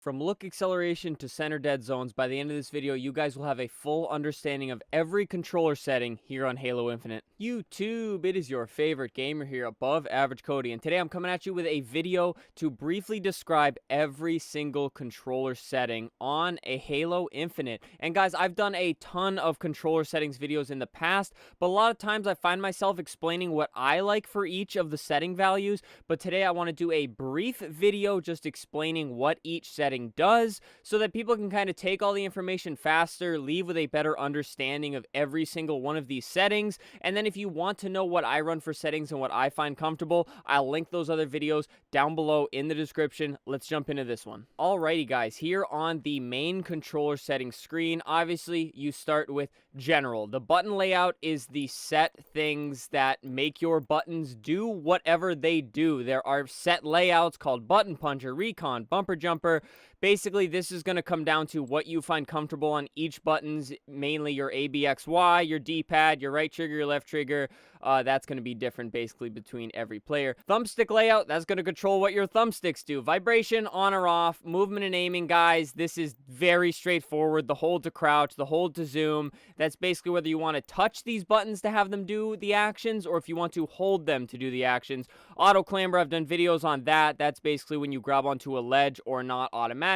From look acceleration to center dead zones, by the end of this video, you guys will have a full understanding of every controller setting here on Halo Infinite. YouTube, it is your favorite gamer here, Above Average Cody, and today I'm coming at you with a video to briefly describe every single controller setting on a Halo Infinite. And guys, I've done a ton of controller settings videos in the past, but a lot of times I find myself explaining what I like for each of the setting values, but today I want to do a brief video just explaining what each setting does so that people can kind of take all the information faster, leave with a better understanding of every single one of these settings. And then if you want to know what I run for settings and what I find comfortable, I'll link those other videos down below in the description. Let's jump into this one. Alrighty guys, here on the main controller settings screen, obviously you start with general. The button layout is the set things that make your buttons do whatever they do. There are set layouts called button puncher, recon, bumper jumper. Basically, this is going to come down to what you find comfortable on each buttons, mainly your ABXY, your D-pad, your right trigger, your left trigger. That's going to be different basically between every player. Thumbstick layout, that's going to control what your thumbsticks do. Vibration, on or off, movement and aiming, guys. This is very straightforward. The hold to crouch, the hold to zoom. That's basically whether you want to touch these buttons to have them do the actions or if you want to hold them to do the actions. Auto clamber, I've done videos on that. That's basically when you grab onto a ledge or not automatically.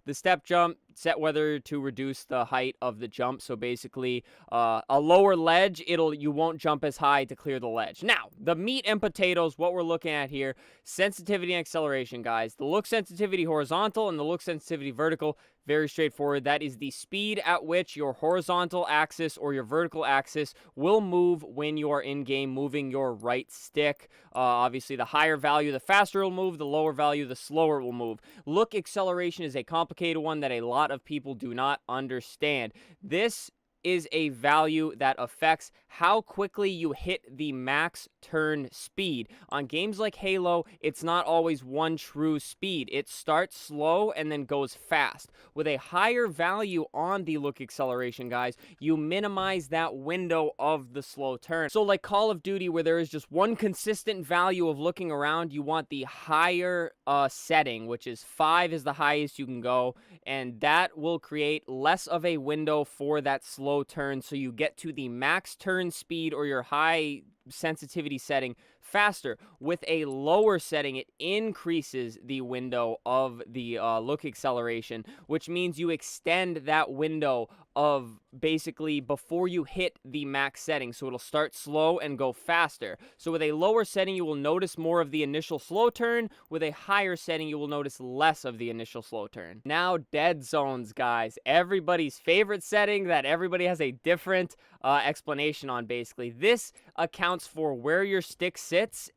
The step jump, set whether to reduce the height of the jump. So basically, a lower ledge, you won't jump as high to clear the ledge. Now, the meat and potatoes, what we're looking at here, sensitivity and acceleration, guys. The look sensitivity horizontal and the look sensitivity vertical, very straightforward. That is the speed at which your horizontal axis or your vertical axis will move when you are in game moving your right stick. Obviously, the higher value, the faster it will move. The lower value, the slower it will move. Look acceleration is a complicated one that a lot of people do not understand. This is a value that affects how quickly you hit the max turn speed. On games like Halo, it's not always one true speed. It starts slow and then goes fast. With a higher value on the look acceleration, guys, you minimize that window of the slow turn. So like Call of Duty, where there is just one consistent value of looking around, you want the higher setting, which is 5 is the highest you can go, and that will create less of a window for that slow turn, so you get to the max turn speed or your high sensitivity setting faster. With a lower setting, it increases the window of the look acceleration, which means you extend that window of basically before you hit the max setting, so it'll start slow and go faster. So with a lower setting, you will notice more of the initial slow turn. With a higher setting, you will notice less of the initial slow turn. Now, dead zones, guys. Everybody's favorite setting that everybody has a different explanation on, basically. This accounts for where your stick sits,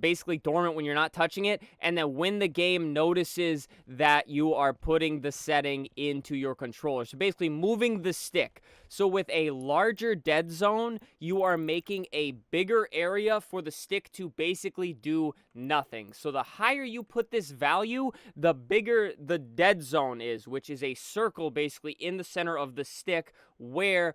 basically dormant when you're not touching it, and then when the game notices that you are putting the setting into your controller. So basically moving the stick. So with a larger dead zone, you are making a bigger area for the stick to basically do nothing. So the higher you put this value, the bigger the dead zone is, which is a circle basically in the center of the stick where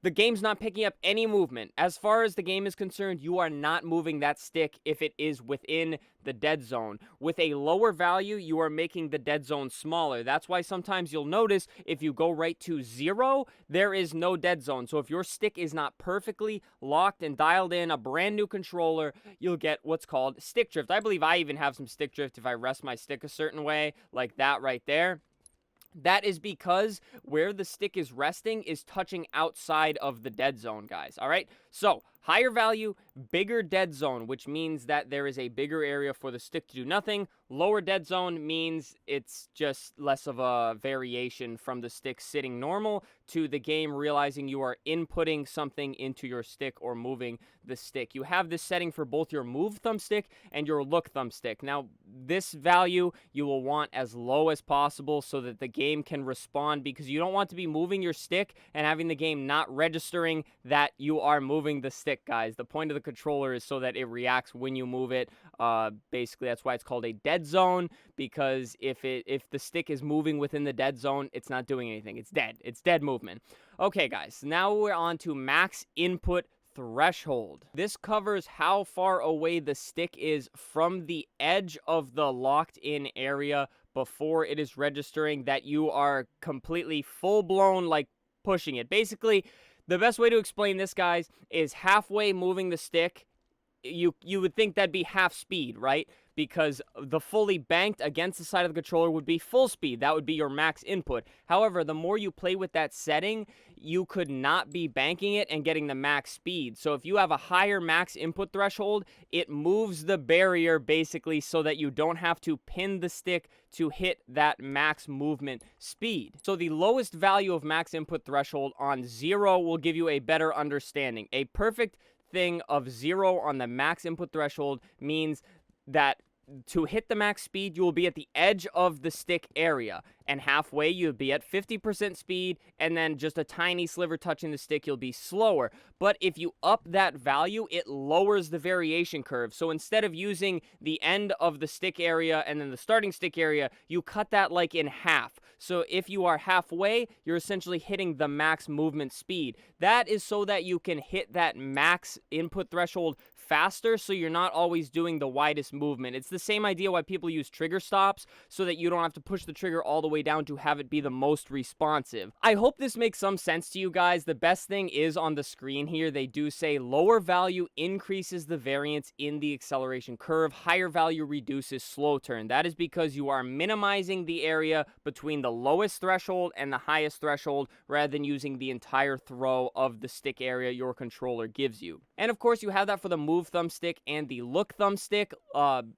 the game's not picking up any movement. As far as the game is concerned, you are not moving that stick if it is within the dead zone. With a lower value, you are making the dead zone smaller. That's why sometimes you'll notice if you go right to 0, there is no dead zone. So if your stick is not perfectly locked and dialed in, a brand new controller, you'll get what's called stick drift. I believe I even have some stick drift if I rest my stick a certain way, like that right there. That is because where the stick is resting is touching outside of the dead zone, guys. All right? So, higher value, bigger dead zone, which means that there is a bigger area for the stick to do nothing. Lower dead zone means it's just less of a variation from the stick sitting normal to the game realizing you are inputting something into your stick or moving the stick. You have this setting for both your move thumbstick and your look thumbstick. Now, this value you will want as low as possible so that the game can respond, because you don't want to be moving your stick and having the game not registering that you are moving the stick, guys. The point of the controller is so that it reacts when you move it. Basically, that's why it's called a dead zone, because if the stick is moving within the dead zone, it's not doing anything. It's dead. It's dead movement. Okay, guys, now we're on to max input threshold. This covers how far away the stick is from the edge of the locked in area before it is registering that you are completely full-blown, like, pushing it. Basically, the best way to explain this, guys, is halfway moving the stick. You would think that'd be half speed, right? Because the fully banked against the side of the controller would be full speed. That would be your max input. However, the more you play with that setting, you could not be banking it and getting the max speed. So if you have a higher max input threshold, it moves the barrier basically so that you don't have to pin the stick to hit that max movement speed. So the lowest value of max input threshold on 0 will give you a better understanding. A perfect thing of 0 on the max input threshold means that to hit the max speed, you will be at the edge of the stick area, and halfway you'll be at 50% speed, and then just a tiny sliver touching the stick, you'll be slower. But if you up that value, it lowers the variation curve. So instead of using the end of the stick area and then the starting stick area, you cut that like in half. So if you are halfway, you're essentially hitting the max movement speed. That is so that you can hit that max input threshold faster, so you're not always doing the widest movement. It's the same idea why people use trigger stops, so that you don't have to push the trigger all the way down to have it be the most responsive. I hope this makes some sense to you guys. The best thing is on the screen here, they do say lower value increases the variance in the acceleration curve, higher value reduces slow turn. That is because you are minimizing the area between the lowest threshold and the highest threshold rather than using the entire throw of the stick area your controller gives you. And of course, you have that for the move thumbstick and the look thumbstick.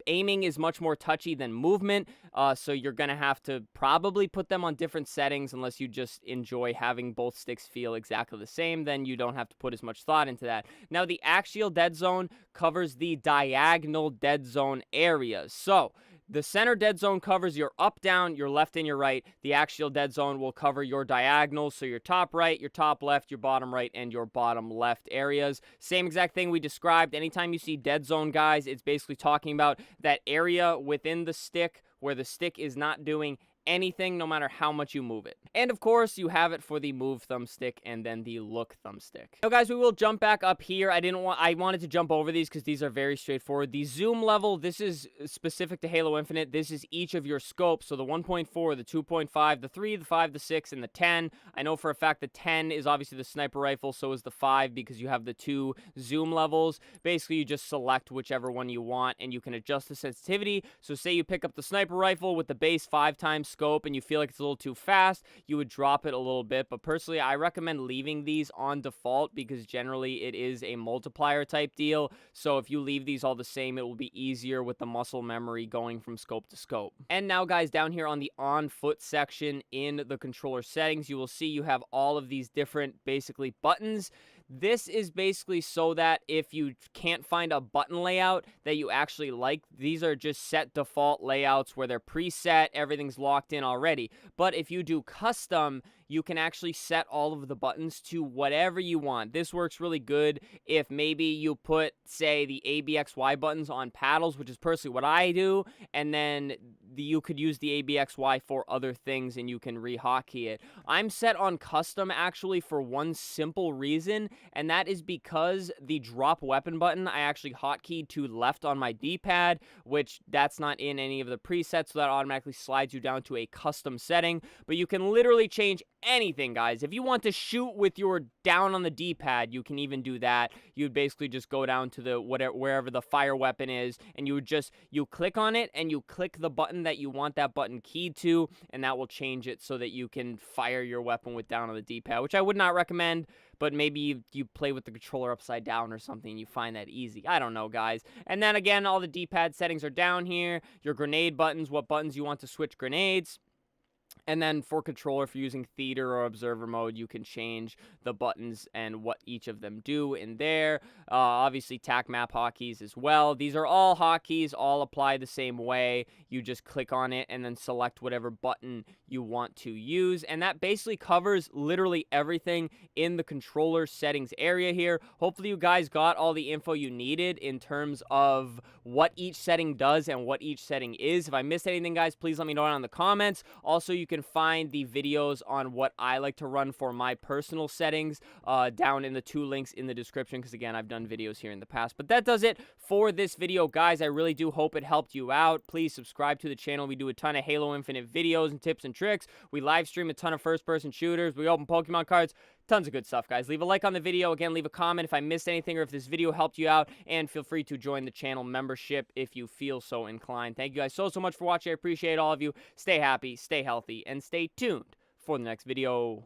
Aiming is much more touchy than movement, so you're going to have to probably put them on different settings unless you just enjoy having both sticks feel exactly the same. Then you don't have to put as much thought into that. Now, the axial dead zone covers the diagonal dead zone areas. So the center dead zone covers your up, down, your left, and your right. The axial dead zone will cover your diagonals, so your top right, your top left, your bottom right, and your bottom left areas. Same exact thing we described. Anytime you see dead zone, guys, it's basically talking about that area within the stick where the stick is not doing anything, no matter how much you move it. And of course, you have it for the move thumbstick and then the look thumbstick. Now, guys, we will jump back up here. I wanted to jump over these because these are very straightforward. The zoom level, this is specific to Halo Infinite. This is each of your scopes. So the 1.4, the 2.5, the 3, the 5, the 6, and the 10. I know for a fact the 10 is obviously the sniper rifle, so is the 5 because you have the 2 zoom levels. Basically, you just select whichever one you want and you can adjust the sensitivity. So say you pick up the sniper rifle with the base 5 times scope and you feel like it's a little too fast, you would drop it a little bit. But personally, I recommend leaving these on default because generally it is a multiplier type deal. So if you leave these all the same, it will be easier with the muscle memory going from scope to scope. And now, guys, down here on the on foot section in the controller settings, you will see you have all of these different basically buttons. This is basically so that if you can't find a button layout that you actually like, these are just set default layouts where they're preset, everything's locked in already. But if you do custom, you can actually set all of the buttons to whatever you want. This works really good if maybe you put, say, the ABXY buttons on paddles, which is personally what I do, and then you could use the ABXY for other things and you can rehotkey it. I'm set on custom actually for one simple reason, and that is because the drop weapon button I actually hotkeyed to left on my D-pad, which that's not in any of the presets, so that automatically slides you down to a custom setting. But you can literally change anything, guys. If you want to shoot with your down on the D-pad, you can even do that. You would basically just go down to the wherever the fire weapon is, and you click on it and you click the button that you want that button keyed to, and that will change it so that you can fire your weapon with down on the D-pad, which I would not recommend. But maybe you play with the controller upside down or something, you find that easy. I don't know, guys. And then again, all the D-pad settings are down here. Your grenade buttons, what buttons you want to switch grenades. And then for controller, if you're using theater or observer mode, you can change the buttons and what each of them do in there. Obviously, tac map hotkeys as well. These are all hotkeys, all apply the same way. You just click on it and then select whatever button you want to use. And that basically covers literally everything in the controller settings area here. Hopefully, you guys got all the info you needed in terms of what each setting does and what each setting is. If I missed anything, guys, please let me know down in the comments. Also, you you can find the videos on what I like to run for my personal settings down in the 2 links in the description, because again, I've done videos here in the past. But that does it for this video, guys. I really do hope it helped you out. Please subscribe to the channel. We do a ton of Halo Infinite videos and tips and tricks. We live stream a ton of first-person shooters. We open Pokemon cards. Tons of good stuff, guys. Leave a like on the video. Again, leave a comment if I missed anything or if this video helped you out. And feel free to join the channel membership if you feel so inclined. Thank you guys so much for watching. I appreciate all of you. Stay happy, stay healthy, and stay tuned for the next video.